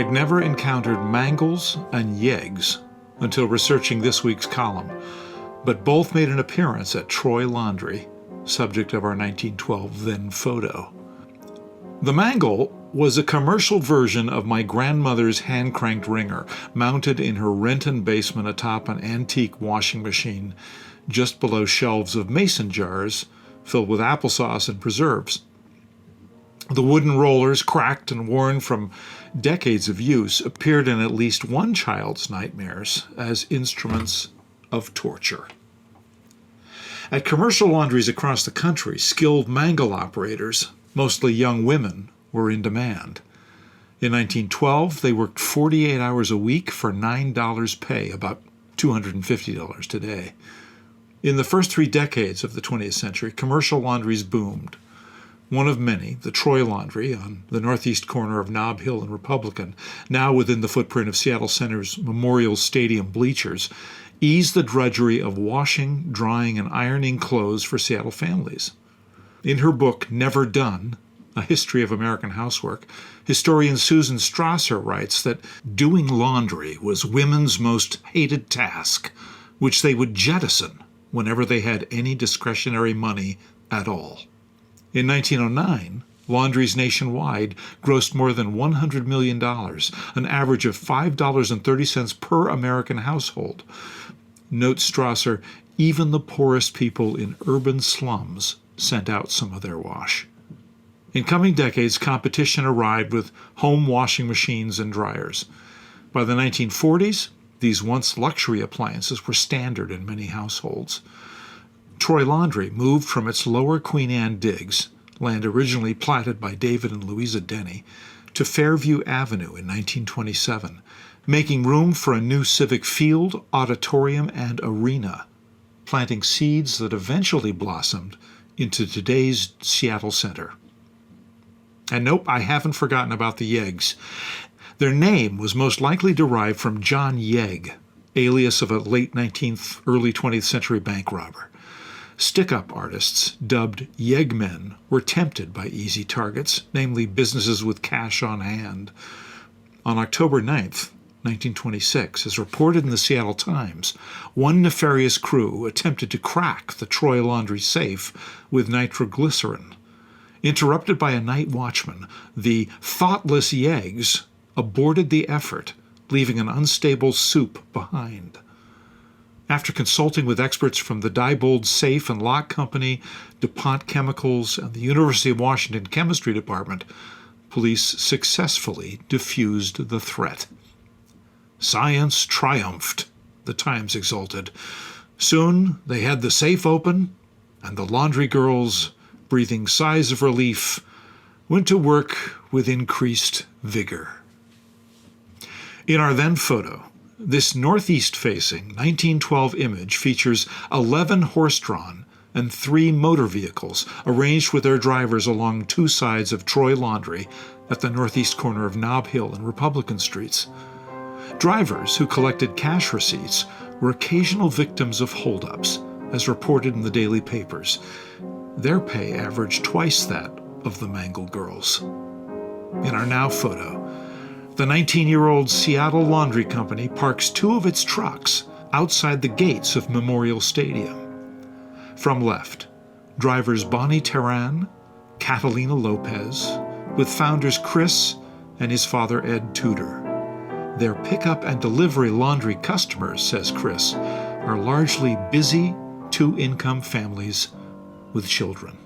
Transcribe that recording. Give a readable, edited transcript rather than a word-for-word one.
I'd never encountered mangles and yeggs until researching this week's column, but both made an appearance at Troy Laundry, subject of our 1912 Then photo. The mangle was a commercial version of my grandmother's hand-cranked wringer, mounted in her Renton basement atop an antique washing machine just below shelves of mason jars filled with applesauce and preserves. The wooden rollers, cracked and worn from decades of use, appeared in at least one child's nightmares as instruments of torture. At commercial laundries across the country, skilled mangle operators, mostly young women, were in demand. In 1912, they worked 48 hours a week for $9 pay, about $250 today. In the first 3 decades of the 20th century, commercial laundries boomed. One of many, the Troy Laundry on the northeast corner of Nob Hill and Republican, now within the footprint of Seattle Center's Memorial Stadium bleachers, eased the drudgery of washing, drying, and ironing clothes for Seattle families. In her book, Never Done, A History of American Housework, historian Susan Strasser writes that doing laundry was women's most hated task, which they would jettison whenever they had any discretionary money at all. In 1909, laundries nationwide grossed more than $100 million, an average of $5.30 per American household. Notes Strasser, even the poorest people in urban slums sent out some of their wash. In coming decades, competition arrived with home washing machines and dryers. By the 1940s, these once luxury appliances were standard in many households. Troy Laundry moved from its lower Queen Anne digs, land originally platted by David and Louisa Denny, to Fairview Avenue in 1927, making room for a new civic field, auditorium, and arena, planting seeds that eventually blossomed into today's Seattle Center. And nope, I haven't forgotten about the Yeggs. Their name was most likely derived from John Yegg, alias of a late 19th, early 20th century bank robber. Stick-up artists, dubbed Yeggmen, were tempted by easy targets, namely businesses with cash on hand. On October 9th, 1926, as reported in the Seattle Times, one nefarious crew attempted to crack the Troy Laundry safe with nitroglycerin. Interrupted by a night watchman, the thoughtless Yeggs aborted the effort, leaving an unstable soup behind. After consulting with experts from the Diebold Safe and Lock Company, DuPont Chemicals, and the University of Washington Chemistry Department, police successfully diffused the threat. Science triumphed, the Times exulted. Soon they had the safe open, and the laundry girls, breathing sighs of relief, went to work with increased vigor. In our then photo, this northeast-facing 1912 image features 11 horse-drawn and 3 motor vehicles arranged with their drivers along 2 sides of Troy Laundry at the northeast corner of Nob Hill and Republican Streets. Drivers who collected cash receipts were occasional victims of holdups, as reported in the daily papers. Their pay averaged twice that of the Mangle girls. In our now photo, the 19-year-old Seattle Laundry Company parks 2 of its trucks outside the gates of Memorial Stadium. From left, drivers Bonnie Terran, Catalina Lopez, with founders Chris and his father Ed Tudor. Their pickup and delivery laundry customers, says Chris, are largely busy 2-income families with children.